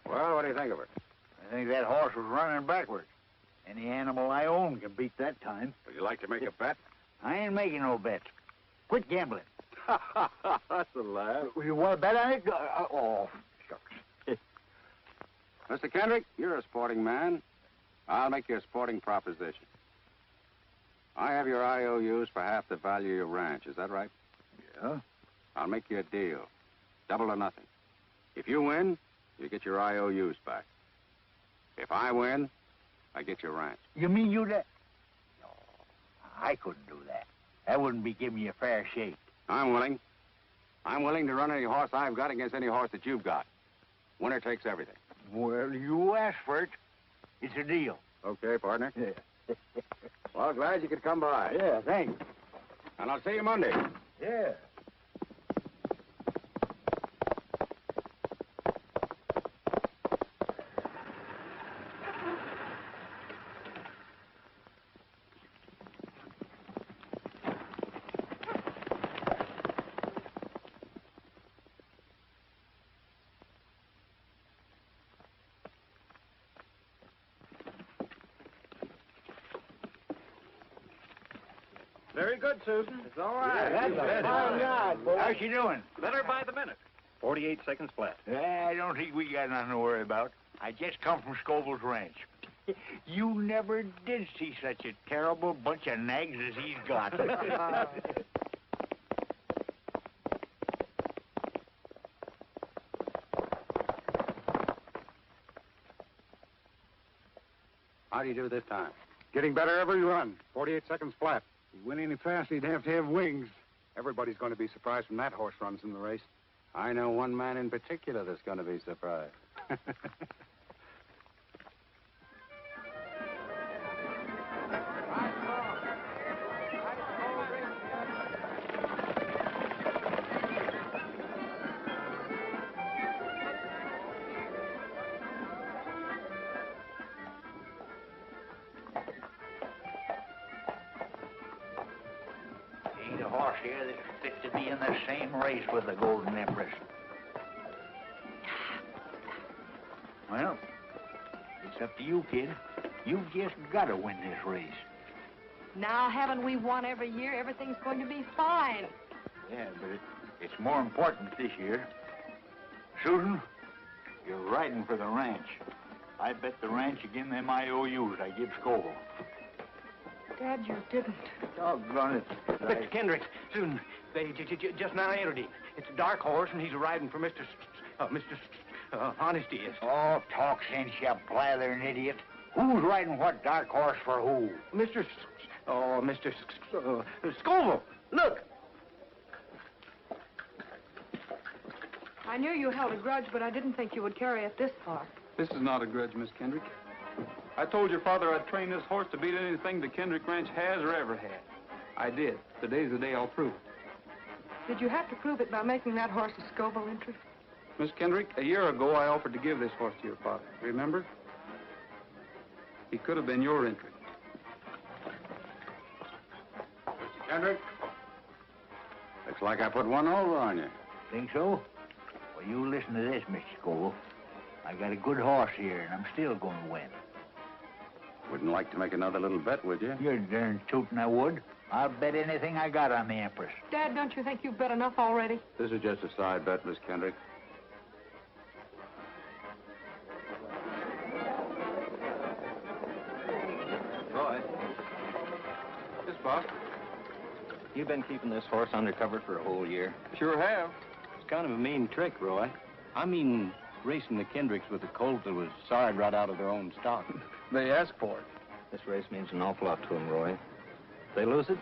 Well, what do you think of her? I think that horse was running backwards. Any animal I own can beat that time. Would you like to make a bet? I ain't making no bets. Quit gambling. That's a laugh. You want to bet on it? Oh, shucks. Mr. Kendrick, you're a sporting man. I'll make you a sporting proposition. I have your IOUs for half the value of your ranch. Is that right? Yeah. I'll make you a deal. Double or nothing. If you win, you get your IOUs back. If I win, I get your ranch. You mean you let... No, I couldn't do that. That wouldn't be giving you a fair shake. I'm willing. I'm willing to run any horse I've got against any horse that you've got. Winner takes everything. Well, you asked for it. It's a deal. Okay, partner. Yeah. Well, glad you could come by. Yeah, thanks. And I'll see you Monday. Yeah. Very good, Susan. It's all right. Yeah, that's a fine yard, boy. How's she doing? Better by the minute. 48 seconds flat. I don't think we got nothing to worry about. I just come from Scoville's ranch. You never did see such a terrible bunch of nags as he's got. How do you do this time? Getting better every run. 48 seconds flat. If he went any faster, he'd have to have wings. Everybody's going to be surprised when that horse runs in the race. I know one man in particular that's going to be surprised. here that's fit to be in the same race with the Golden Empress. Well, it's up to you, kid. You've just got to win this race. Now, haven't we won every year? Everything's going to be fine. Yeah, but it's more important this year. Susan, you're riding for the ranch. I bet the ranch again them IOUs I give Scoville. Dad, you didn't. Doggone it. Mr. Kendrick, Susan, they just now entered him. It's a dark horse, and he's riding for Mr. Honesty is. Oh, talk sense, you blathering idiot. Who's riding what dark horse for who? Mr. Scoville. Look. I knew you held a grudge, but I didn't think you would carry it this far. This is not a grudge, Miss Kendrick. I told your father I'd train this horse to beat anything the Kendrick Ranch has or ever had. I did. Today's the day I'll prove it. Did you have to prove it by making that horse a Scoville entry? Miss Kendrick, a year ago I offered to give this horse to your father. Remember? He could have been your entry. Mr. Kendrick, looks like I put one over on you. Think so? Well, you listen to this, Mr. Scoville. I got a good horse here, and I'm still going to win. Wouldn't like to make another little bet, would you? You're darn tootin' I would. I'll bet anything I got on the Empress. Dad, don't you think you've bet enough already? This is just a side bet, Miss Kendrick. Roy. Yes, boss. You've been keeping this horse undercover for a whole year. Sure have. It's kind of a mean trick, Roy. I mean, racing the Kendricks with a colt that was sawed right out of their own stock. They asked for it. This race means an awful lot to them, Roy. If they lose it,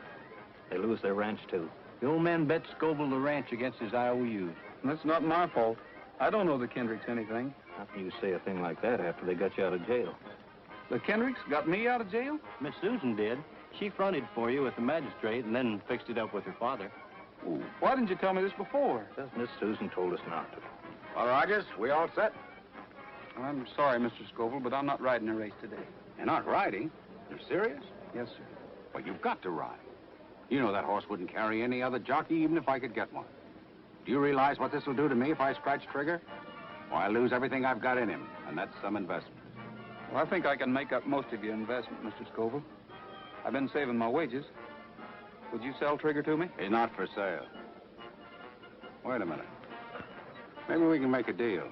they lose their ranch, too. The old man bet Scoville the ranch against his IOUs. That's not my fault. I don't know the Kendricks anything. How can you say a thing like that after they got you out of jail? The Kendricks got me out of jail? Miss Susan did. She fronted for you at the magistrate and then fixed it up with her father. Ooh, why didn't you tell me this before? Because Miss Susan told us not to. Well, Rogers, we all set? I'm sorry, Mr. Scoville, but I'm not riding a race today. You're not riding? You're serious? Yes, sir. Well, you've got to ride. You know that horse wouldn't carry any other jockey, even if I could get one. Do you realize what this will do to me if I scratch trigger? Well, I lose everything I've got in him, and that's some investment. Well, I think I can make up most of your investment, Mr. Scoville. I've been saving my wages. Would you sell Trigger to me? He's not for sale. Wait a minute. Maybe we can make a deal.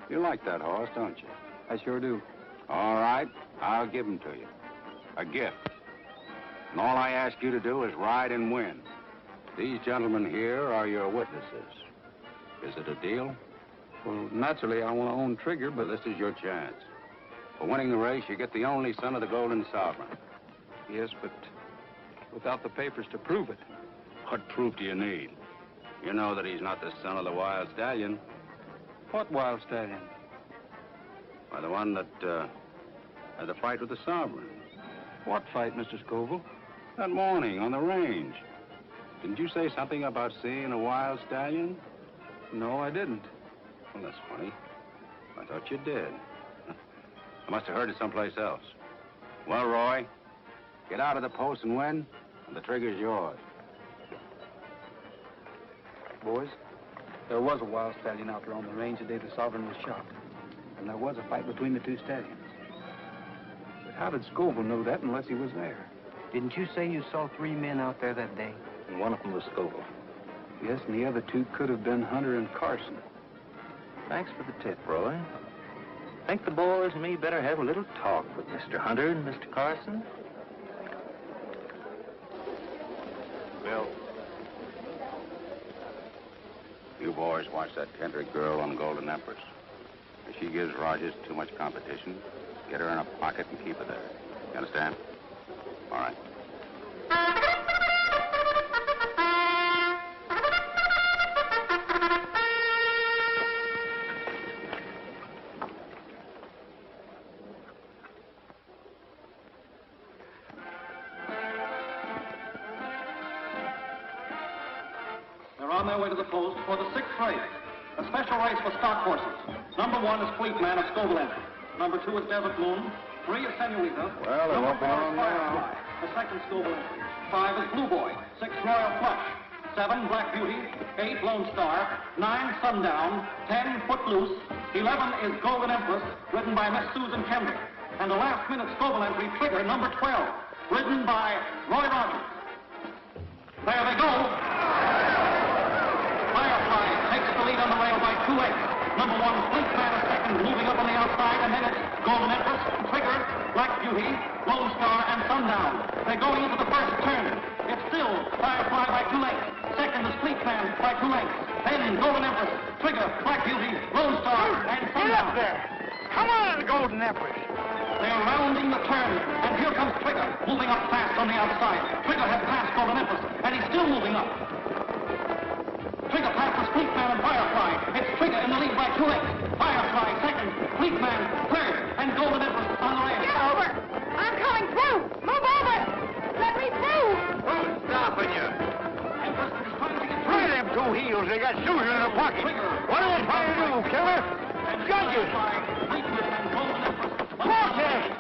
You like that horse, don't you? I sure do. All right, I'll give him to you. A gift. And all I ask you to do is ride and win. These gentlemen here are your witnesses. Is it a deal? Well, naturally, I want to own Trigger, but this is your chance. For winning the race, you get the only son of the Golden Sovereign. Yes, but without the papers to prove it. What proof do you need? You know that he's not the son of the Wild Stallion. What Wild Stallion? Why, the one that had the fight with the Sovereign. What fight, Mr. Scoville? That morning on the range. Didn't you say something about seeing a Wild Stallion? No, I didn't. Well, that's funny. I thought you did. I must have heard it someplace else. Well, Roy, get out of the post and win, and the Trigger's yours. Boys, there was a Wild Stallion out there on the range the day the Sovereign was shot. And there was a fight between the two stallions. But how did Scoville know that unless he was there? Didn't you say you saw 3 men out there that day? And one of them was Scoville. Yes, and the other 2 could have been Hunter and Carson. Thanks for the tip, Roy. Think the boys and me better have a little talk with Mr. Hunter and Mr. Carson? Bill. You boys watch that Kendrick girl on Golden Empress. If she gives Rogers too much competition, get her in a pocket and keep her there. You understand? All right. They're on their way to the post for the 6th race. A special race for stock horses. Number 1 is Fleet Man of Scoville Entry. Number 2 is Desert Moon. 3 is Senorita. Well, it won't be long now. the second Scoville entry. 5 is Blue Boy. 6, Royal Flush. 7, Black Beauty. 8, Lone Star. 9, Sundown. 10, Footloose. 11 is Golden Empress, written by Miss Susan Kendrick. And the last-minute Scoville entry, Trigger, number 12, written by Roy Rogers. There they go. Firefly takes the lead on the rail by 2 lengths. Number 1, Policeman is second, moving up on the outside, and then it's Golden Empress, Trigger, Black Beauty, Lone Star, and Sundown. They're going into the first turn. It's still Firefly by 2 lengths. Second is Policeman by 2 lengths. Then Golden Empress, Trigger, Black Beauty, Lone Star, and Sundown. Get up there! Come on, Golden Empress! They're rounding the turn, and here comes Trigger, moving up fast on the outside. Trigger has passed Golden Empress, and he's still moving up. Trigger passes Policeman and Firefly. It's Trigger in the lead by 2 lengths. Firefly second, Policeman third, and Golden Empress on the rail. Get over! I'm coming through! Move over! Let me through! Who's stopping you? Try them 2 heels. They got Susan in the pocket. What are they trying to do, killer? Judges! Protest!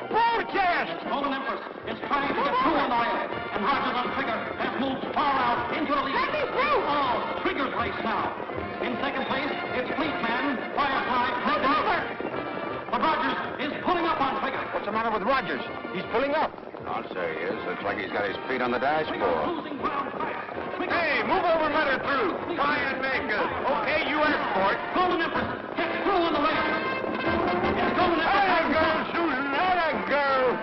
Protest! Golden Empress is trying to get through on the rail, and Rogers on Trigger has moved far out into the lead. Let me through! Oh, Trigger's race now. In second place, it's Policeman, Firefly, Trigger. But Rogers is pulling up on Trigger. What's the matter with Rogers? He's pulling up. I'll say he is. Looks like he's got his feet on the dashboard. Hey, move over and let her through. Try and make her. Okay, you escort. Golden Empress gets through on the rail. It's Golden Empress. Let her go, Susan. Let her go.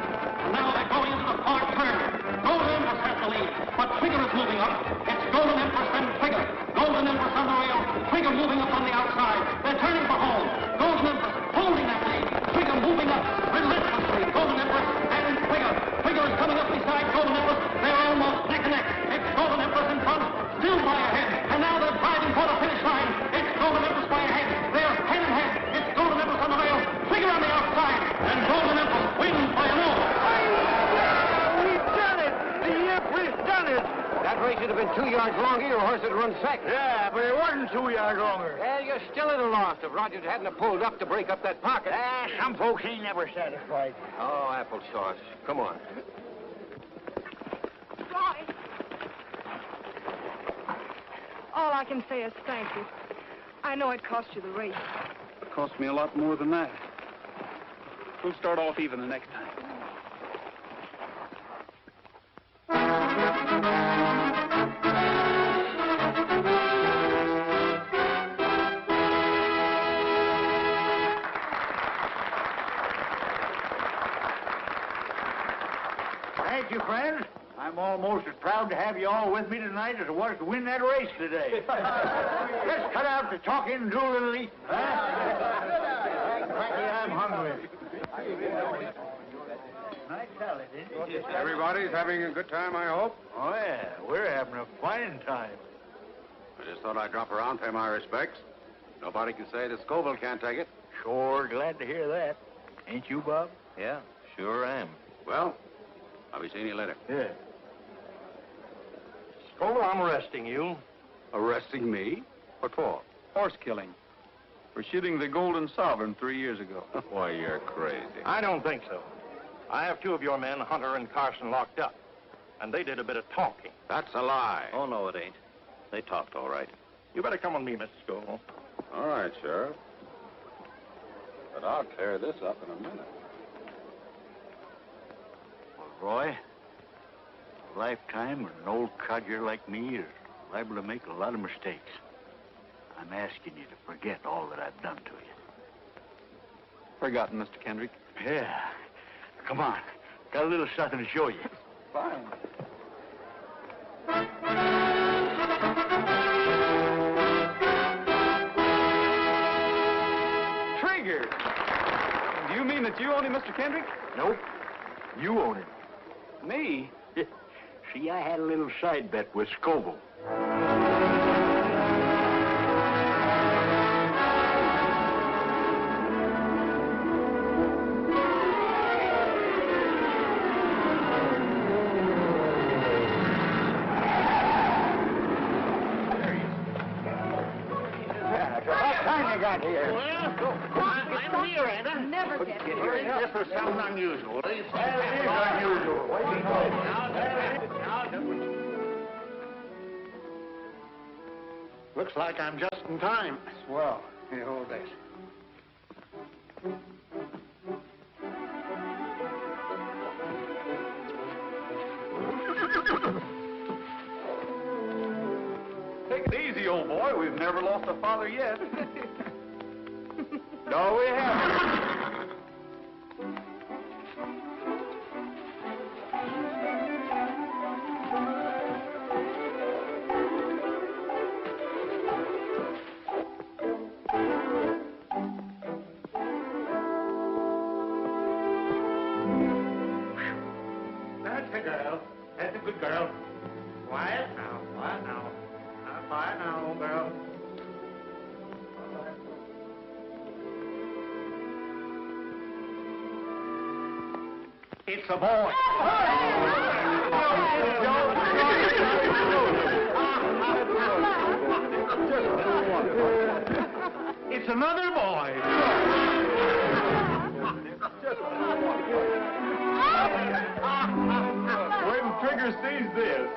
Now they're going into the fourth turn. Golden Empress has the lead, but Trigger is moving up. It's Golden Empress and Trigger. Golden Empress on the rail. Trigger moving up on the outside. They're turning for home. Golden Empress holding that lead. Trigger moving up relentlessly. Golden Empress and Trigger. Trigger is coming up beside Golden Empress. They're almost neck and neck. It's Golden Empress in front, still by a head. And now they're driving for the finish line. It's Golden Empress by a head. They're head and head. It's Golden Empress on the rail. Trigger on the outside. And Golden Empress wins by a move. We've done it. The Empress done it. That race would have been 2 yards longer, your horse would run second. Yeah, but it wasn't 2 yards longer. Well, you're still at a loss if Rogers hadn't have pulled up to break up that pocket. Some folks ain't never satisfied. Oh, applesauce. Come on. Roy. All I can say is thank you. I know it cost you the race. It cost me a lot more than that. We'll start off even the next time. Thank you, friends. I'm almost as proud to have you all with me tonight as I was to win that race today. Let's cut out the talking and do a little eating, huh? Frankie, I'm hungry. Nice salad, isn't it? Everybody's having a good time, I hope? Oh, yeah. We're having a fine time. I just thought I'd drop around, pay my respects. Nobody can say that Scoville can't take it. Sure glad to hear that. Ain't you, Bob? Yeah, sure am. Well, I'll be seeing you later. Yeah. Scoville, I'm arresting you. Arresting me? What for? Horse killing. For shooting the Golden Sovereign 3 years ago. Why, you're crazy. I don't think so. I have 2 of your men, Hunter and Carson, locked up. And they did a bit of talking. That's a lie. Oh, no, it ain't. They talked all right. You better come with me, Mr. Scoville. All right, Sheriff. But I'll clear this up in a minute. Well, Roy, a lifetime with an old codger like me is liable to make a lot of mistakes. I'm asking you to forget all that I've done to you. Forgotten, Mr. Kendrick. Yeah. Come on. Got a little something to show you. Fine. Trigger! Do you mean that you own him, Mr. Kendrick? Nope. You own it. Me? See, I had a little side bet with Scoville. time you got here? Well, I'm here, ain't I? Never get here. This is something unusual. It is unusual. Looks like I'm just in time. Well, here, hold this. Take it easy, old boy. We've never lost a father yet. No, we haven't. That's the girl. That's a good girl. Quiet now, quiet now. Quiet now, old girl. It's a boy. It's another boy. When Trigger sees this,